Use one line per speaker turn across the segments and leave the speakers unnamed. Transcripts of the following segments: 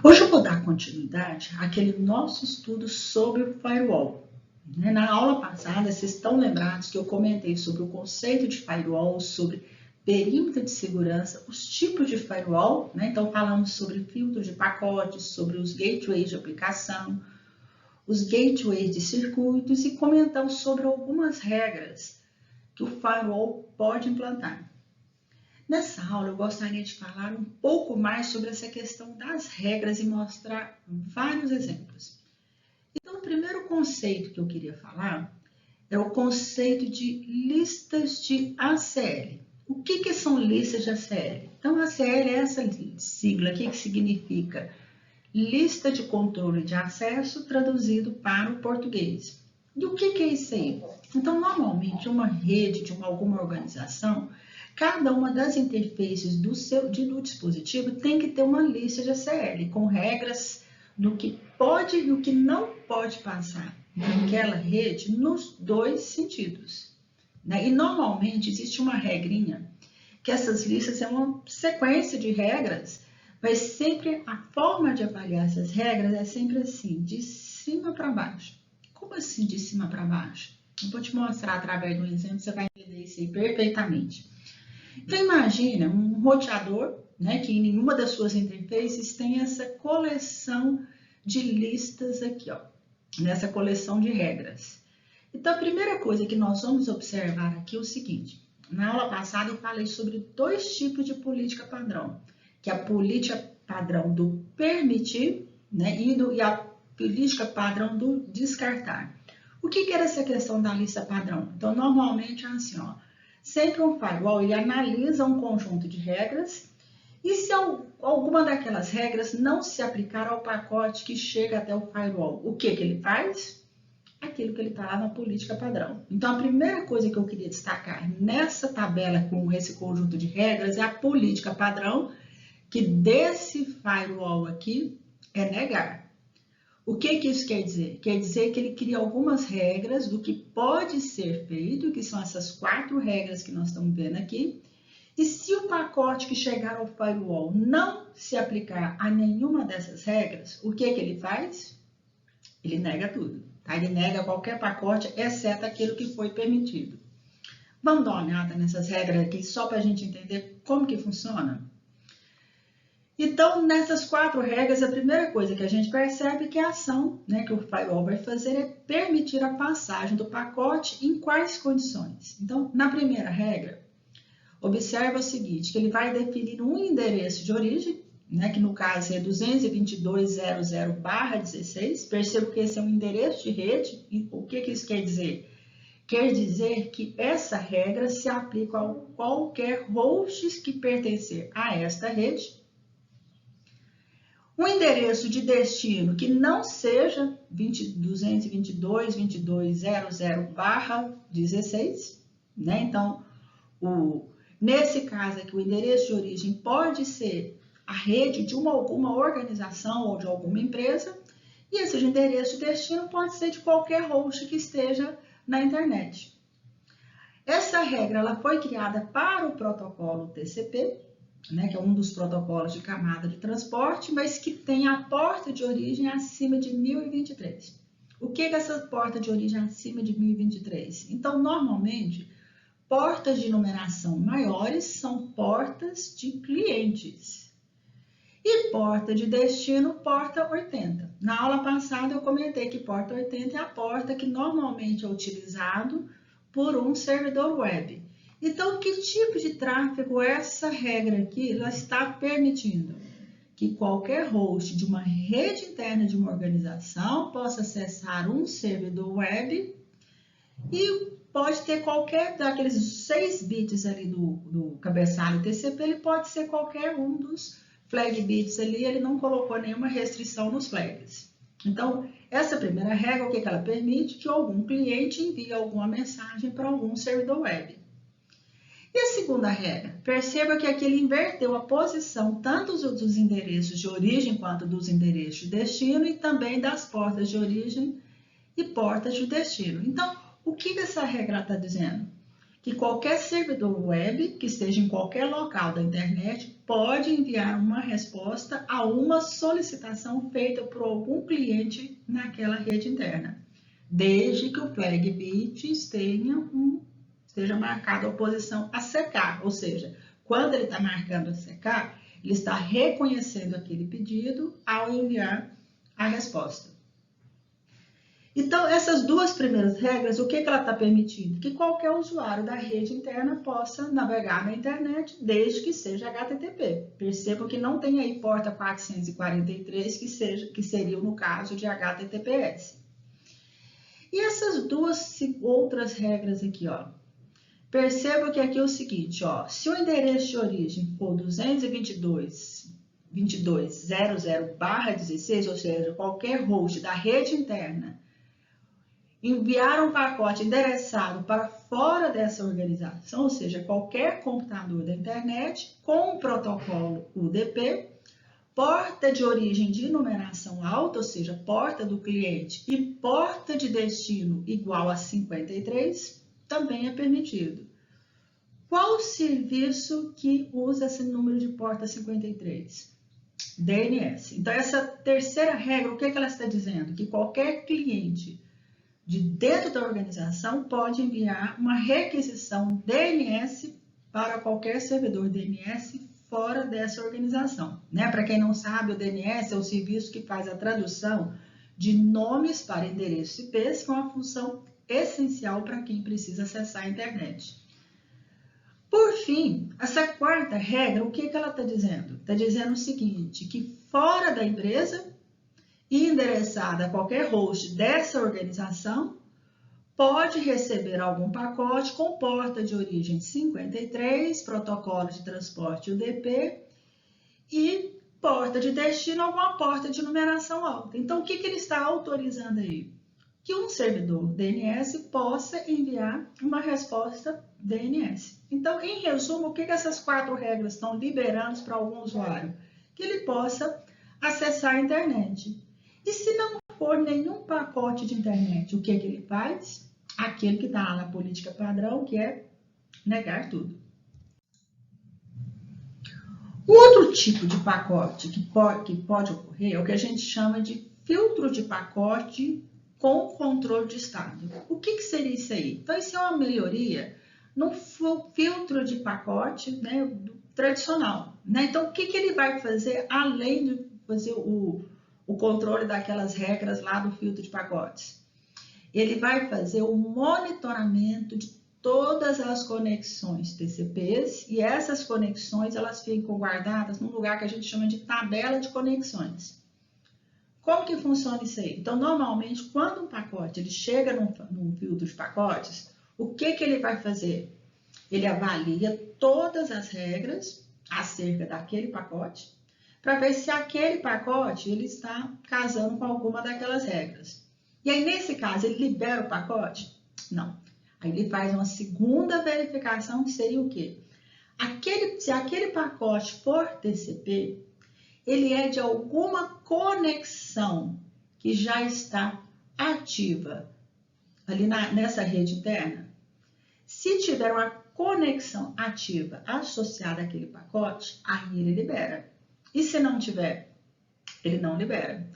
Hoje eu vou dar continuidade àquele nosso estudo sobre o firewall. Na aula passada, vocês estão lembrados que eu comentei sobre o conceito de firewall, sobre perímetro de segurança, os tipos de firewall, Então falamos sobre filtro de pacotes, sobre os gateways de aplicação, os gateways de circuitos e comentamos sobre algumas regras que o firewall pode implantar. Nessa aula, eu gostaria de falar um pouco mais sobre essa questão das regras e mostrar vários exemplos. Então, o primeiro conceito que eu queria falar é o conceito de listas de ACL. O que são listas de ACL? Então, ACL é essa sigla aqui que significa Lista de Controle de Acesso, traduzido para o português. E o que é isso aí? Então, normalmente, uma rede de alguma organização, cada uma das interfaces do dispositivo tem que ter uma lista de ACL, com regras do que pode e o que não pode passar naquela rede nos dois sentidos. E normalmente existe uma regrinha, que essas listas é uma sequência de regras, mas sempre a forma de avaliar essas regras é sempre assim, de cima para baixo. Como assim de cima para baixo? Eu vou te mostrar através de um exemplo, você vai entender isso aí perfeitamente. Então, imagina um roteador, que em nenhuma das suas interfaces tem essa coleção de listas aqui, nessa coleção de regras. Então, a primeira coisa que nós vamos observar aqui é o seguinte. Na aula passada, eu falei sobre dois tipos de política padrão, que é a política padrão do permitir, e a política padrão do descartar. O que era essa questão da lista padrão? Então, normalmente é assim, sempre um firewall ele analisa um conjunto de regras e se alguma daquelas regras não se aplicar ao pacote que chega até o firewall, o que ele faz? Aquilo que ele está lá na política padrão. Então, a primeira coisa que eu queria destacar nessa tabela com esse conjunto de regras é a política padrão, que desse firewall aqui é negar. O que isso quer dizer? Quer dizer que ele cria algumas regras do que pode ser feito, que são essas 4 regras que nós estamos vendo aqui. E se o pacote que chegar ao firewall não se aplicar a nenhuma dessas regras, o que ele faz? Ele nega tudo, Ele nega qualquer pacote, exceto aquilo que foi permitido. Vamos dar uma olhada nessas regras aqui, só para a gente entender como que funciona? Então, nessas 4 regras, a primeira coisa que a gente percebe que a ação que o firewall vai fazer é permitir a passagem do pacote em quais condições. Então, na primeira regra, observa o seguinte, que ele vai definir um endereço de origem, que no caso é 222.00/16. Perceba que esse é um endereço de rede. E o que isso quer dizer? Quer dizer que essa regra se aplica a qualquer host que pertencer a esta rede. Um endereço de destino que não seja 222.22.00/16, Então, nesse caso aqui, o endereço de origem pode ser a rede de alguma organização ou de alguma empresa, e esse endereço de destino pode ser de qualquer host que esteja na internet. Essa regra ela foi criada para o protocolo TCP, que é um dos protocolos de camada de transporte, mas que tem a porta de origem acima de 1023. O que é essa porta de origem acima de 1023? Então, normalmente, portas de numeração maiores são portas de clientes. E porta de destino, porta 80. Na aula passada, eu comentei que porta 80 é a porta que normalmente é utilizado por um servidor web. Então, que tipo de tráfego essa regra aqui ela está permitindo? Que qualquer host de uma rede interna de uma organização possa acessar um servidor web e pode ter qualquer daqueles 6 bits ali do cabeçalho TCP, ele pode ser qualquer um dos flag bits ali, ele não colocou nenhuma restrição nos flags. Então, essa primeira regra, o que ela permite? Que algum cliente envie alguma mensagem para algum servidor web. E a segunda regra? Perceba que aqui ele inverteu a posição tanto dos endereços de origem quanto dos endereços de destino e também das portas de origem e portas de destino. Então, o que essa regra está dizendo? Que qualquer servidor web que esteja em qualquer local da internet pode enviar uma resposta a uma solicitação feita por algum cliente naquela rede interna, desde que o flag bit esteja marcado a oposição a secar, ou seja, quando ele está marcando a secar, ele está reconhecendo aquele pedido ao enviar a resposta. Então, essas duas primeiras regras, o que ela está permitindo? Que qualquer usuário da rede interna possa navegar na internet, desde que seja HTTP. Percebam que não tem aí porta 443, que seria no caso de HTTPS. E essas duas outras regras aqui, ó. Percebam que aqui é o seguinte, ó. Se o endereço de origem for 222.00/16, ou seja, qualquer host da rede interna, enviar um pacote endereçado para fora dessa organização, ou seja, qualquer computador da internet, com o protocolo UDP, porta de origem de numeração alta, ou seja, porta do cliente, e porta de destino igual a 53, também é permitido. Qual o serviço que usa esse número de porta 53? DNS. Então, essa terceira regra, o que ela está dizendo? Que qualquer cliente de dentro da organização pode enviar uma requisição DNS para qualquer servidor DNS fora dessa organização. Né? Para quem não sabe, o DNS é o serviço que faz a tradução de nomes para endereços IPs, que é uma função essencial para quem precisa acessar a internet. Por fim, essa quarta regra, o que ela está dizendo? Está dizendo o seguinte, que fora da empresa e endereçada a qualquer host dessa organização, pode receber algum pacote com porta de origem 53, protocolo de transporte UDP e porta de destino, alguma porta de numeração alta. Então, o que ele está autorizando aí? Que um servidor DNS possa enviar uma resposta DNS. Então, em resumo, o que essas quatro regras estão liberando para algum usuário? Que ele possa acessar a internet. E se não for nenhum pacote de internet, o que ele faz? Aquele que está lá na política padrão, que é negar tudo. O outro tipo de pacote que pode ocorrer é o que a gente chama de filtro de pacote com controle de estado. O que seria isso aí? Então, isso é uma melhoria no filtro de pacote, né, tradicional. Né? Então, o que ele vai fazer além de fazer o controle daquelas regras lá do filtro de pacotes? Ele vai fazer o monitoramento de todas as conexões TCPs e essas conexões elas ficam guardadas num lugar que a gente chama de tabela de conexões. Como que funciona isso aí? Então, normalmente, quando um pacote ele chega num filtro de pacotes, o que ele vai fazer? Ele avalia todas as regras acerca daquele pacote para ver se aquele pacote ele está casando com alguma daquelas regras. E aí, nesse caso, ele libera o pacote? Não. Aí ele faz uma segunda verificação, que seria o quê? Se aquele pacote for TCP, ele é de alguma conexão que já está ativa ali nessa rede interna. Se tiver uma conexão ativa associada àquele pacote, aí ele libera. E se não tiver, ele não libera.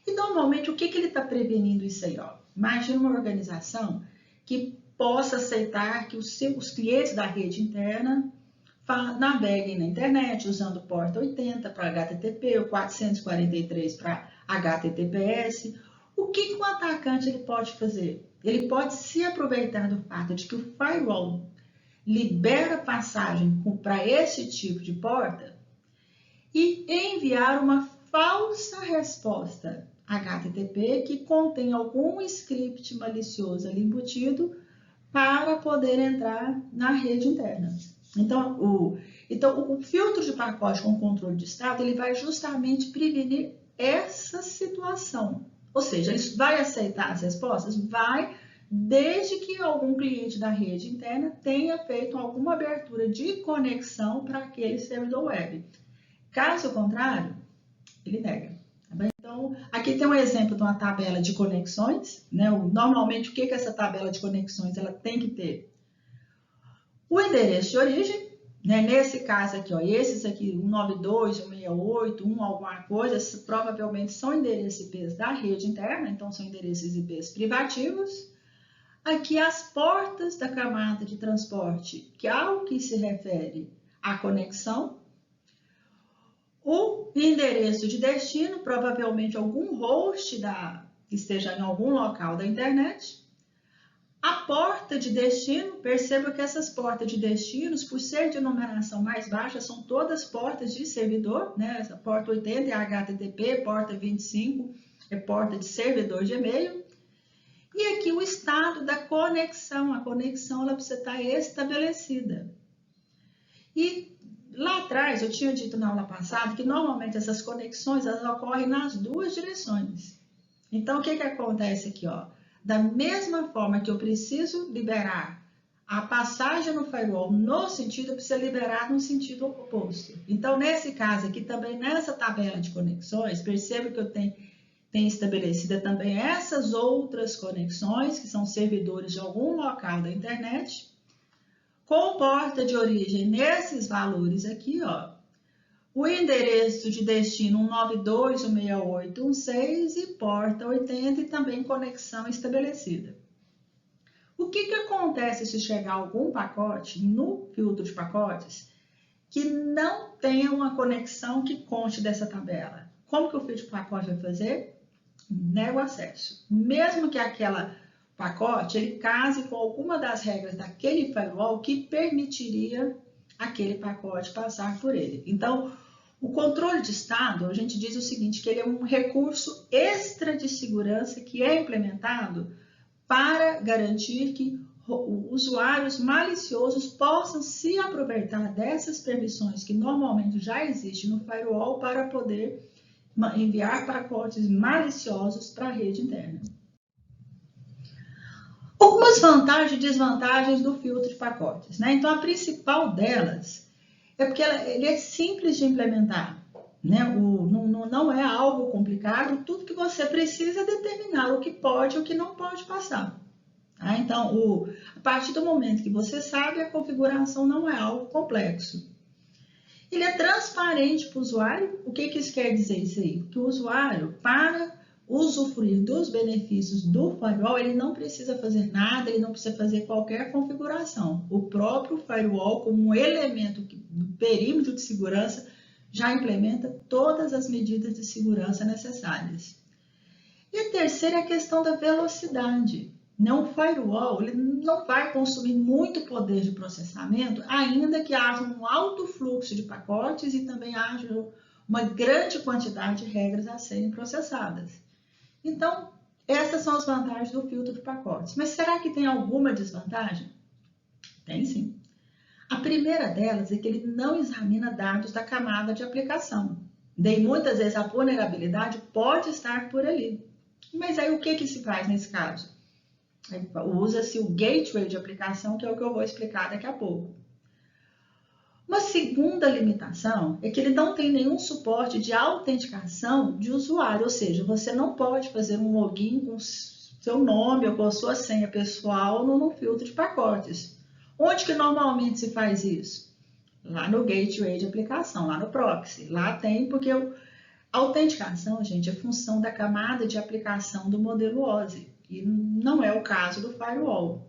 E normalmente, o que ele está prevenindo isso aí? Ó? Imagina uma organização que possa aceitar que os clientes da rede interna naveguem na internet usando porta 80 para HTTP, o 443 para HTTPS. O que o atacante ele pode fazer? Ele pode se aproveitar do fato de que o firewall libera passagem para esse tipo de porta e enviar uma falsa resposta HTTP que contém algum script malicioso ali embutido para poder entrar na rede interna. Então, o filtro de pacote com controle de estado ele vai justamente prevenir essa situação. Ou seja, ele vai aceitar as respostas? Vai, desde que algum cliente da rede interna tenha feito alguma abertura de conexão para aquele servidor web. Caso contrário, ele nega. Tá bem? Então, aqui tem um exemplo de uma tabela de conexões. Né? Normalmente, o que essa tabela de conexões ela tem que ter? O endereço de origem, Né? Nesse caso aqui, ó, esses aqui, 192, 168, alguma coisa, provavelmente são endereços IPs da rede interna, então são endereços IPs privativos. Aqui as portas da camada de transporte, que ao que se refere à conexão. O endereço de destino, provavelmente algum host que esteja em algum local da internet. A porta de destino, perceba que essas portas de destinos, por ser de numeração mais baixa, são todas portas de servidor, né? Essa porta 80 é HTTP, porta 25 é porta de servidor de e-mail. E aqui o estado da conexão, a conexão ela precisa estar estabelecida. E lá atrás, eu tinha dito na aula passada que normalmente essas conexões elas ocorrem nas duas direções. Então, o que acontece aqui, ó? Da mesma forma que eu preciso liberar a passagem no firewall no sentido, eu preciso liberar no sentido oposto. Então, nesse caso aqui, também nessa tabela de conexões, perceba que eu tenho estabelecida também essas outras conexões, que são servidores de algum local da internet, com porta de origem nesses valores aqui, ó. O endereço de destino 192.168.1.6 e porta 80 e também conexão estabelecida. O que acontece se chegar algum pacote no filtro de pacotes que não tenha uma conexão que conste dessa tabela? Como que o filtro de pacote vai fazer? Nega o acesso. Mesmo que aquela pacote ele case com alguma das regras daquele firewall que permitiria aquele pacote passar por ele. Então, o controle de estado, a gente diz o seguinte, que ele é um recurso extra de segurança que é implementado para garantir que usuários maliciosos possam se aproveitar dessas permissões que normalmente já existem no firewall para poder enviar pacotes maliciosos para a rede interna. Algumas vantagens e desvantagens do filtro de pacotes, né? Então, a principal delas é porque ele é simples de implementar, né? Não é algo complicado, tudo que você precisa é determinar o que pode e o que não pode passar. Tá? Então, a partir do momento que você sabe, a configuração não é algo complexo. Ele é transparente para o usuário. O que isso quer dizer isso aí? Que o usuário, para usufruir dos benefícios do firewall, ele não precisa fazer nada, ele não precisa fazer qualquer configuração. O próprio firewall, como um elemento do perímetro de segurança, já implementa todas as medidas de segurança necessárias. E a terceira é a questão da velocidade. O firewall ele não vai consumir muito poder de processamento, ainda que haja um alto fluxo de pacotes e também haja uma grande quantidade de regras a serem processadas. Então, essas são as vantagens do filtro de pacotes. Mas será que tem alguma desvantagem? Tem sim. A primeira delas é que ele não examina dados da camada de aplicação. Daí, muitas vezes, a vulnerabilidade pode estar por ali. Mas aí, o que se faz nesse caso? Usa-se o gateway de aplicação, que é o que eu vou explicar daqui a pouco. Uma segunda limitação é que ele não tem nenhum suporte de autenticação de usuário, ou seja, você não pode fazer um login com seu nome ou com a sua senha pessoal no filtro de pacotes. Onde que normalmente se faz isso? Lá no gateway de aplicação, lá no proxy. Lá tem, porque a autenticação, gente, é função da camada de aplicação do modelo OSI, e não é o caso do firewall.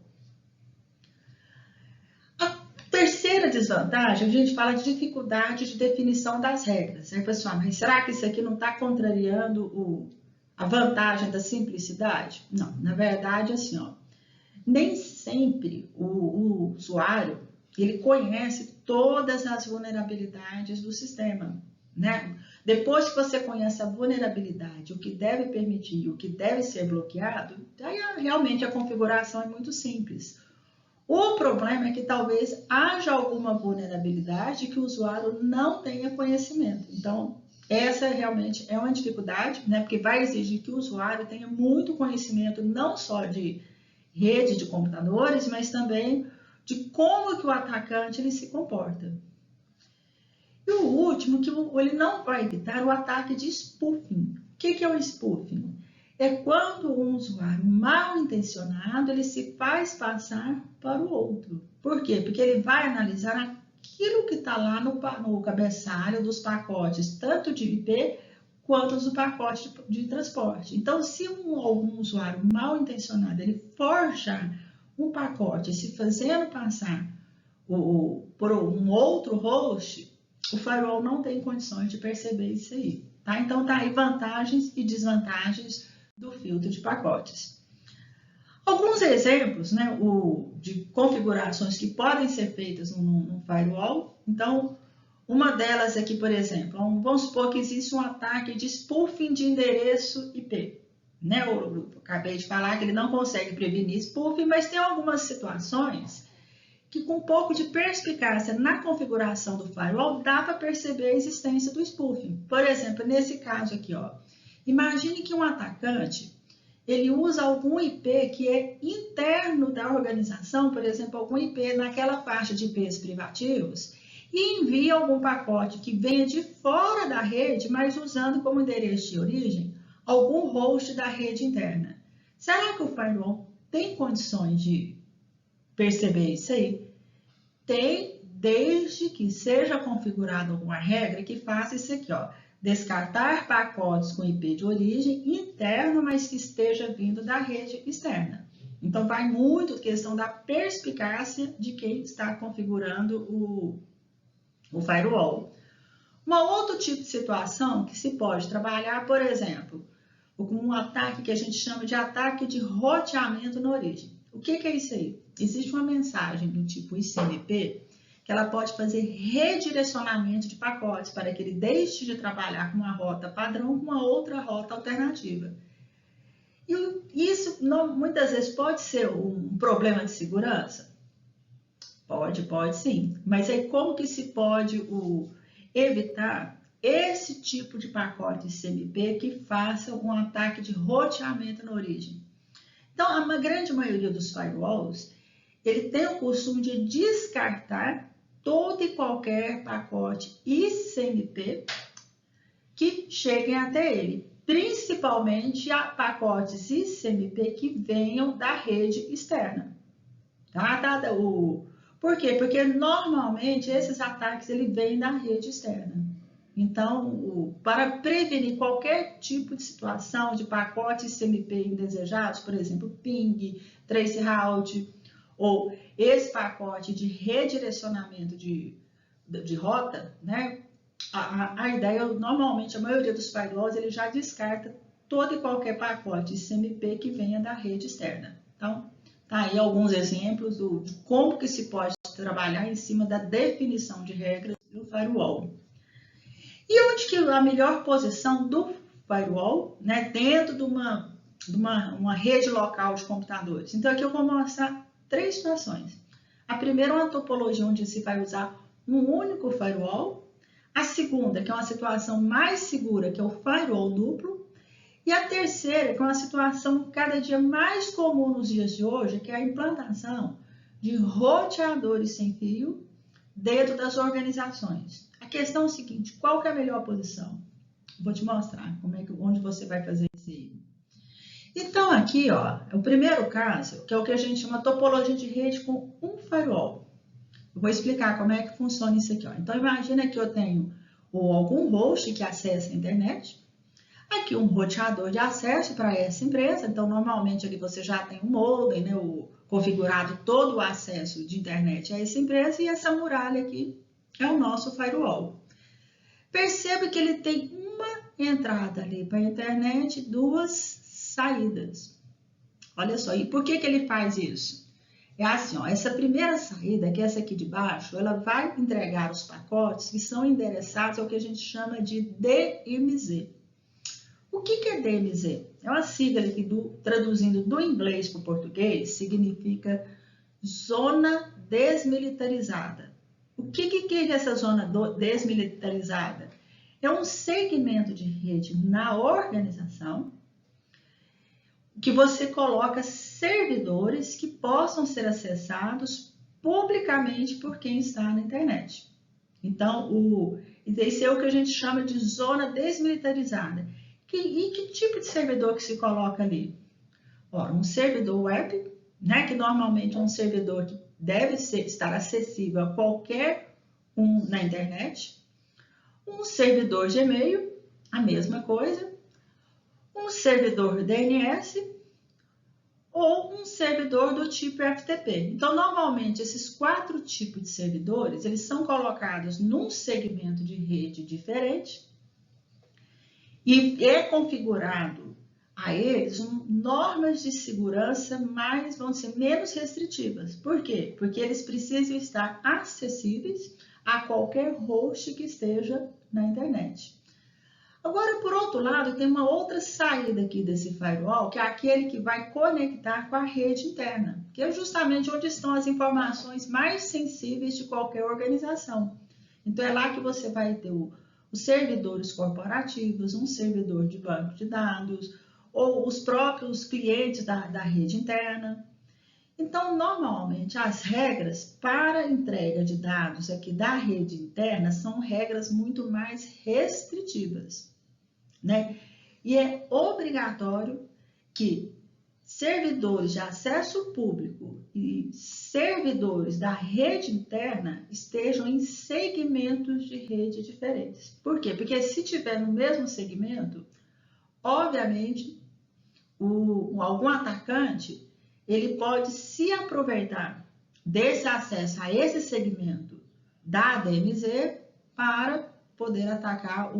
Terceira desvantagem, a gente fala de dificuldade de definição das regras. Aí, pessoal, mas será que isso aqui não está contrariando a vantagem da simplicidade? Não, na verdade, assim, ó, nem sempre o usuário ele conhece todas as vulnerabilidades do sistema, né? Depois que você conhece a vulnerabilidade, o que deve permitir e o que deve ser bloqueado, aí realmente a configuração é muito simples. O problema é que talvez haja alguma vulnerabilidade que o usuário não tenha conhecimento. Então, essa realmente é uma dificuldade, né? Porque vai exigir que o usuário tenha muito conhecimento, não só de rede de computadores, mas também de como que o atacante ele se comporta. E o último, que ele não vai evitar o ataque de spoofing. O que é o spoofing? É quando um usuário mal intencionado ele se faz passar para o outro. Por quê? Porque ele vai analisar aquilo que está lá no cabeçalho dos pacotes, tanto de IP quanto do pacote de transporte. Então, se algum usuário mal intencionado ele forjar um pacote se fazendo passar por um outro host, o firewall não tem condições de perceber isso aí. Tá? Então, tá aí vantagens e desvantagens do filtro de pacotes. Alguns exemplos, né, de configurações que podem ser feitas no firewall. Então, uma delas aqui, por exemplo, vamos supor que existe um ataque de spoofing de endereço IP. Né? Eu acabei de falar que ele não consegue prevenir spoofing, mas tem algumas situações que com um pouco de perspicácia na configuração do firewall dá para perceber a existência do spoofing. Por exemplo, nesse caso aqui, ó, imagine que um atacante ele usa algum IP que é interno da organização, por exemplo, algum IP naquela faixa de IPs privativos, e envia algum pacote que venha de fora da rede, mas usando como endereço de origem algum host da rede interna. Será que o firewall tem condições de perceber isso aí? Tem, desde que seja configurada alguma regra que faça isso aqui, ó. Descartar pacotes com IP de origem interno, mas que esteja vindo da rede externa. Então, vai muito questão da perspicácia de quem está configurando o firewall. Um outro tipo de situação que se pode trabalhar, por exemplo, com um ataque que a gente chama de ataque de roteamento na origem. O que é isso aí? Existe uma mensagem do tipo ICMP que ela pode fazer redirecionamento de pacotes para que ele deixe de trabalhar com uma rota padrão com uma outra rota alternativa. E isso muitas vezes pode ser um problema de segurança? Pode sim. Mas aí como que se pode evitar esse tipo de pacote ICMP que faça um ataque de roteamento na origem? Então, a grande maioria dos firewalls, ele tem o costume de descartar todo e qualquer pacote ICMP que cheguem até ele, principalmente a pacotes ICMP que venham da rede externa. Por quê? Porque normalmente esses ataques ele vêm da rede externa. Então, para prevenir qualquer tipo de situação de pacotes ICMP indesejados, por exemplo, ping, traceroute, ou esse pacote de redirecionamento de rota, né? A ideia, normalmente, a maioria dos firewalls, ele já descarta todo e qualquer pacote ICMP que venha da rede externa. Então, tá aí alguns exemplos de como que se pode trabalhar em cima da definição de regras do firewall. E onde que a melhor posição do firewall, né, dentro de uma rede local de computadores? Então, aqui eu vou mostrar 3 situações. A primeira é uma topologia onde se vai usar um único firewall. A segunda, que é uma situação mais segura, que é o firewall duplo. E a terceira, que é uma situação cada dia mais comum nos dias de hoje, que é a implantação de roteadores sem fio dentro das organizações. A questão é o seguinte, qual que é a melhor posição? Vou te mostrar onde você vai fazer isso aí. Então, aqui, ó, o primeiro caso, que é o que a gente chama topologia de rede com um firewall. Eu vou explicar como é que funciona isso aqui, ó. Então, imagina que eu tenho algum host que acessa a internet, aqui um roteador de acesso para essa empresa, então, normalmente ali você já tem um modem, né, configurado todo o acesso de internet a essa empresa, e essa muralha aqui é o nosso firewall. Perceba que ele tem uma entrada ali para a internet, 2 saídas. Olha só, e por que ele faz isso? É assim, ó, essa primeira saída, que é essa aqui de baixo, ela vai entregar os pacotes que são endereçados ao que a gente chama de DMZ. O que é DMZ? É uma sigla que, traduzindo do inglês para o português, significa Zona Desmilitarizada. O que é essa zona desmilitarizada? É um segmento de rede na organização que você coloca servidores que possam ser acessados publicamente por quem está na internet. Então, esse é o que a gente chama de zona desmilitarizada. E que tipo de servidor que se coloca ali? Ora, um servidor web, né, que normalmente é um servidor que deve estar acessível a qualquer na internet, um servidor Gmail, a mesma coisa, um servidor DNS ou um servidor do tipo FTP. Então, normalmente, esses 4 tipos de servidores, eles são colocados num segmento de rede diferente e é configurado a eles normas de segurança mais, vão ser menos restritivas. Por quê? Porque eles precisam estar acessíveis a qualquer host que esteja na internet. Agora, por outro lado, tem uma outra saída aqui desse firewall, que é aquele que vai conectar com a rede interna, que é justamente onde estão as informações mais sensíveis de qualquer organização. Então, é lá que você vai ter os servidores corporativos, um servidor de banco de dados, ou os próprios clientes da rede interna. Então, normalmente, as regras para entrega de dados aqui da rede interna são regras muito mais restritivas, né? E é obrigatório que servidores de acesso público e servidores da rede interna estejam em segmentos de rede diferentes. Por quê? Porque se tiver no mesmo segmento, obviamente, algum atacante, ele pode se aproveitar desse acesso a esse segmento da DMZ para poder atacar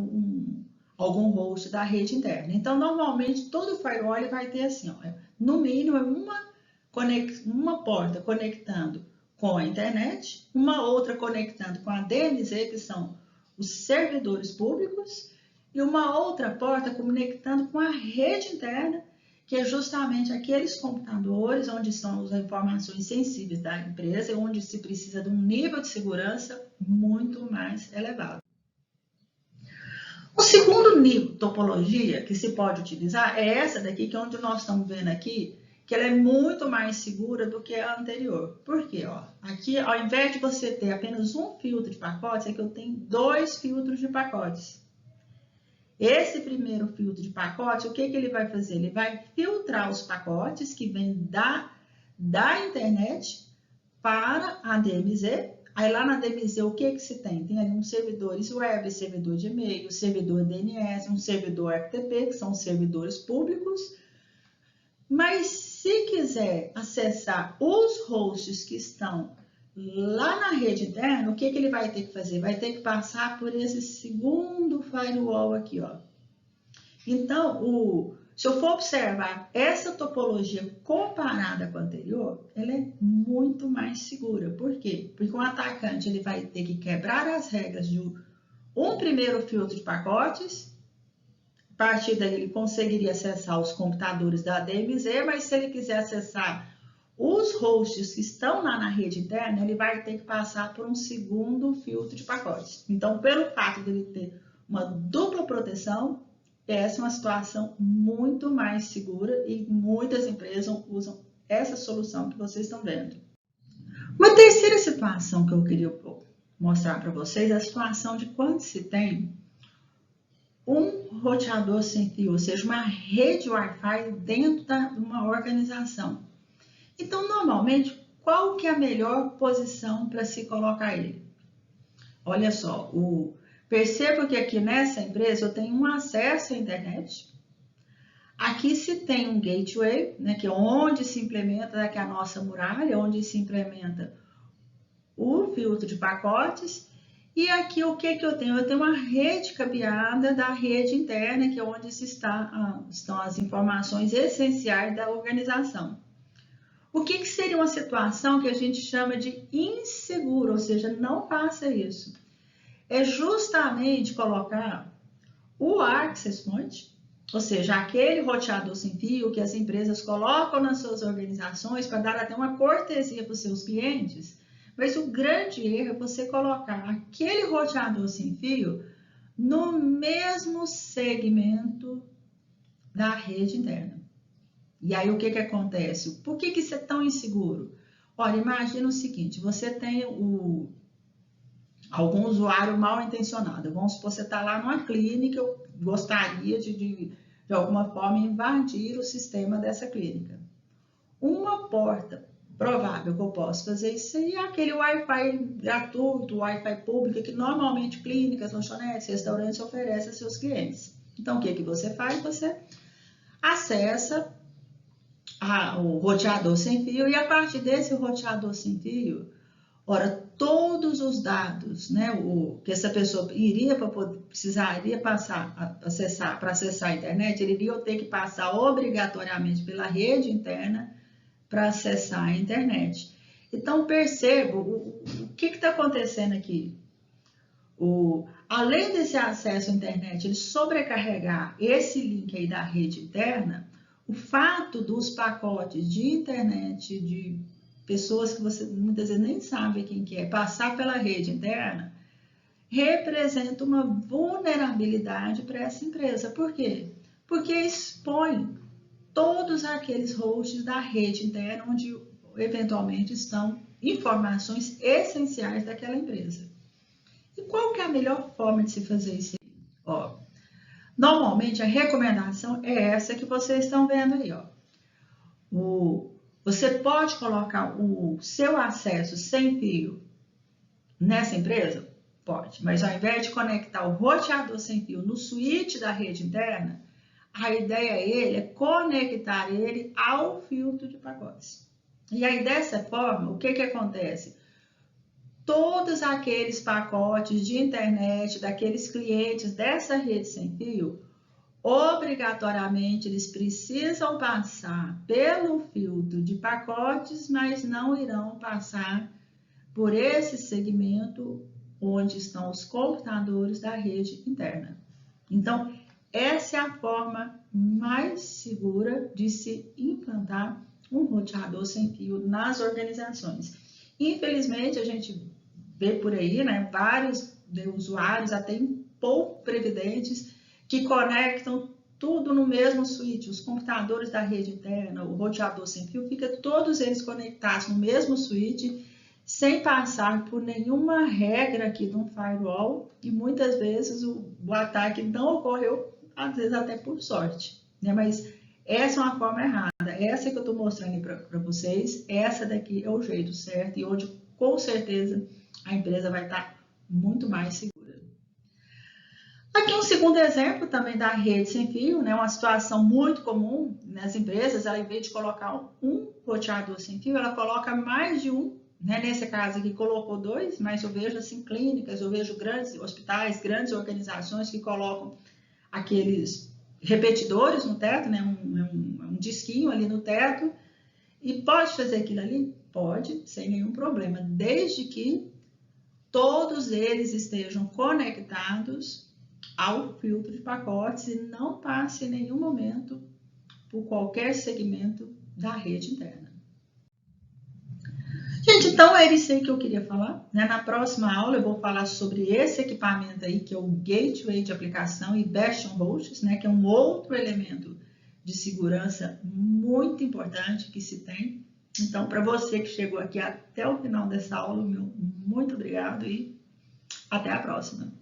algum host da rede interna. Então, normalmente, todo firewall vai ter assim, ó, no mínimo, uma porta conectando com a internet, uma outra conectando com a DMZ, que são os servidores públicos, e uma outra porta conectando com a rede interna, que é justamente aqueles computadores onde estão as informações sensíveis da empresa e onde se precisa de um nível de segurança muito mais elevado. O segundo nível de topologia que se pode utilizar é essa daqui, que é onde nós estamos vendo aqui, que ela é muito mais segura do que a anterior. Por quê? Ó, aqui, ao invés de você ter apenas um filtro de pacotes, aqui eu tenho 2 filtros de pacotes. Esse primeiro filtro de pacote, o que ele vai fazer? Ele vai filtrar os pacotes que vêm da internet para a DMZ. Aí lá na DMZ, o que se tem? Tem ali uns servidores web, servidor de e-mail, servidor DNS, um servidor FTP, que são servidores públicos. Mas se quiser acessar os hosts que estão lá na rede interna, o que ele vai ter que fazer? Vai ter que passar por esse segundo firewall aqui, ó. Então, se eu for observar essa topologia comparada com a anterior, ela é muito mais segura. Por quê? Porque o atacante ele vai ter que quebrar as regras de um primeiro filtro de pacotes. A partir daí, ele conseguiria acessar os computadores da DMZ, mas se ele quiser acessar os hosts que estão lá na rede interna, ele vai ter que passar por um segundo filtro de pacotes. Então, pelo fato de ele ter uma dupla proteção, essa é uma situação muito mais segura e muitas empresas usam essa solução que vocês estão vendo. Uma terceira situação que eu queria mostrar para vocês é a situação de quando se tem um roteador sem fio, ou seja, uma rede Wi-Fi dentro de uma organização. Então, normalmente, qual que é a melhor posição para se colocar ele? Olha só, perceba que aqui nessa empresa eu tenho um acesso à internet. Aqui se tem um gateway, né, que é onde se implementa aqui a nossa muralha, onde se implementa o filtro de pacotes. E aqui o que eu tenho? Eu tenho uma rede cabeada da rede interna, que é onde estão as informações essenciais da organização. O que seria uma situação que a gente chama de insegura, ou seja, não faça isso? É justamente colocar o access point, ou seja, aquele roteador sem fio que as empresas colocam nas suas organizações para dar até uma cortesia para os seus clientes. Mas o grande erro é você colocar aquele roteador sem fio no mesmo segmento da rede interna. E aí o que acontece? Por que isso é tão inseguro? Olha, imagina o seguinte, você tem algum usuário mal intencionado. Vamos supor, você está lá numa clínica, eu gostaria de alguma forma invadir o sistema dessa clínica. Uma porta provável que eu possa fazer isso aí é aquele Wi-Fi gratuito, Wi-Fi público, que normalmente clínicas, lanchonetes, restaurantes oferecem a seus clientes. Então, o que você faz? Você acessa o roteador sem fio e a partir desse roteador sem fio, ora, todos os dados, né, que essa pessoa precisaria passar, acessar, para acessar a internet, ele iria ter que passar obrigatoriamente pela rede interna para acessar a internet. Então, percebo o que está acontecendo aqui. Além desse acesso à internet, ele sobrecarregar esse link aí da rede interna, o fato dos pacotes de internet, de pessoas que você muitas vezes nem sabe quem que é, passar pela rede interna, representa uma vulnerabilidade para essa empresa. Por quê? Porque expõe todos aqueles hosts da rede interna onde eventualmente estão informações essenciais daquela empresa. E qual que é a melhor forma de se fazer isso aí? Ó, normalmente a recomendação é essa que vocês estão vendo aí. Ó. Você pode colocar o seu acesso sem fio nessa empresa? Pode, mas ao invés de conectar o roteador sem fio no switch da rede interna, a ideia é conectar ele ao filtro de pacotes. E aí, dessa forma, o que acontece? Todos aqueles pacotes de internet, daqueles clientes dessa rede sem fio, obrigatoriamente eles precisam passar pelo filtro de pacotes, mas não irão passar por esse segmento onde estão os computadores da rede interna. Então, essa é a forma mais segura de se implantar um roteador sem fio nas organizações. Infelizmente, a gente vê por aí, né, vários usuários, até pouco previdentes, que conectam tudo no mesmo switch. Os computadores da rede interna, o roteador sem fio, fica todos eles conectados no mesmo switch, sem passar por nenhuma regra aqui de um firewall, e muitas vezes o ataque não ocorreu, às vezes até por sorte, né? Mas essa é uma forma errada. Essa que eu estou mostrando para vocês, essa daqui é o jeito certo e onde com certeza a empresa vai estar muito mais segura. Aqui um segundo exemplo também da rede sem fio, né? Uma situação muito comum nas empresas, ela, em vez de colocar um roteador sem fio, ela coloca mais de um, né? Nesse caso aqui colocou 2, mas eu vejo assim clínicas, eu vejo grandes hospitais, grandes organizações que colocam aqueles repetidores no teto, né? Um disquinho ali no teto, e pode fazer aquilo ali? Pode, sem nenhum problema, desde que todos eles estejam conectados ao filtro de pacotes e não passe em nenhum momento por qualquer segmento da rede interna. Gente, então era isso aí que eu queria falar, né? Na próxima aula eu vou falar sobre esse equipamento aí, que é o Gateway de aplicação e Bastion Hosts, né? Que é um outro elemento de segurança muito importante que se tem. Então, para você que chegou aqui até o final dessa aula, meu muito obrigado e até a próxima.